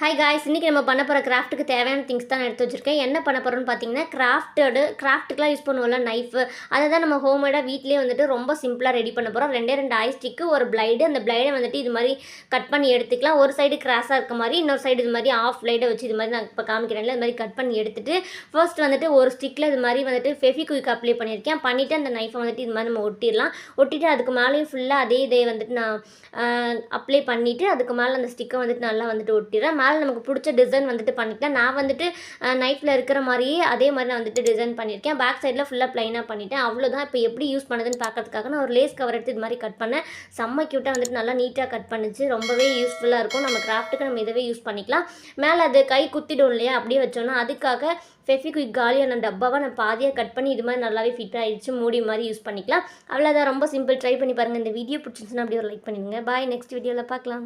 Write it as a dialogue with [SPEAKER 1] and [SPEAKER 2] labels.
[SPEAKER 1] Hi guys, இன்றைக்கி நம்ம பண்ண போகிற கிராஃப்ட்டுக்கு தேவையான திங்ஸ் தான் நான் எடுத்து வச்சுருக்கேன். என்ன பண்ண போகிறோன்னு பார்த்தீங்கன்னா, கிராஃப்ட்டுக்கெலாம் யூஸ் பண்ணுவோம்ல நைஃபு, அதை தான் நம்ம ஹோம்மேடாக வீட்டிலேயே வந்துட்டு ரொம்ப சிம்பிளாக ரெடி பண்ண போகிறோம். 2 ஐ ஸ்டிக்கு, ஒரு பிளைடு. அந்த பிளைடை வந்துட்டு இது மாதிரி கட் பண்ணி எடுத்துக்கலாம். ஒரு சைடு கிராஸாக இருக்க மாதிரி, இன்னொரு சைடு இது மாதிரி ஆஃப் பிளைடை வச்சு இது மாதிரி நான் இப்போ காமிக்கிறேன்ல, இது மாதிரி கட் பண்ணி எடுத்துகிட்டு ஃபர்ஸ்ட் வந்துட்டு ஒரு ஸ்டிக்கில் இது மாதிரி வந்துட்டு ஃபெவிக்விக் அப்ளை பண்ணியிருக்கேன். பண்ணிவிட்டு அந்த நைஃபை வந்துட்டு இது மாதிரி நம்ம ஒட்டிடலாம். ஒட்டிட்டு அதுக்கு மேலேயும் ஃபுல்லாக அதே இதே வந்துட்டு நான் அப்ளை பண்ணிவிட்டு அதுக்கு மேலே அந்த ஸ்டிக்கை வந்துட்டு நல்லா வந்துட்டு ஒட்டிடுறேன். மேலே நமக்கு பிடிச்ச டிசைன் வந்துட்டு பண்ணிக்கலாம். நான் வந்துட்டு நைஃப்பில் இருக்கிற மாதிரியே அதே மாதிரி நான் வந்துட்டு டிசைன் பண்ணியிருக்கேன். பேக் சைடில் ஃபுல்லாக ப்ளைனாக பண்ணிவிட்டேன். அவ்வளோதான். இப்போ எப்படி யூஸ் பண்ணுதுன்னு பார்க்கறதுக்காக நான் ஒரு லேஸ் கவர் எடுத்து இது மாதிரி கட் பண்ணேன். செம்ம க்யூட்டாக வந்துட்டு நல்லா நீட்டாக கட் பண்ணிச்சு. ரொம்பவே யூஸ்ஃபுல்லாக இருக்கும். நம்ம கிராஃப்ட்டுக்கு நம்ம இதவே யூஸ் பண்ணிக்கலாம். மேலே அது கை குத்திடும் இல்லையா, அப்படியே வச்சோன்னா அதுக்காக ஃபெவிக்விக் காலியான டப்பாவை நான் பாதியாக கட் பண்ணி இது மாதிரி நல்லாவே ஃபிட் ஆகிடுச்சு. மூடி மாதிரி யூஸ் பண்ணிக்கலாம். அவ்வளோதான். ரொம்ப சிம்பிள். ட்ரை பண்ணி பாருங்கள். இந்த வீடியோ பிடிச்சிருந்துச்சுன்னா அப்படியே ஒரு லைக் பண்ணிடுங்க. பாய். நெக்ஸ்ட் வீடியோவில் பார்க்கலாம்.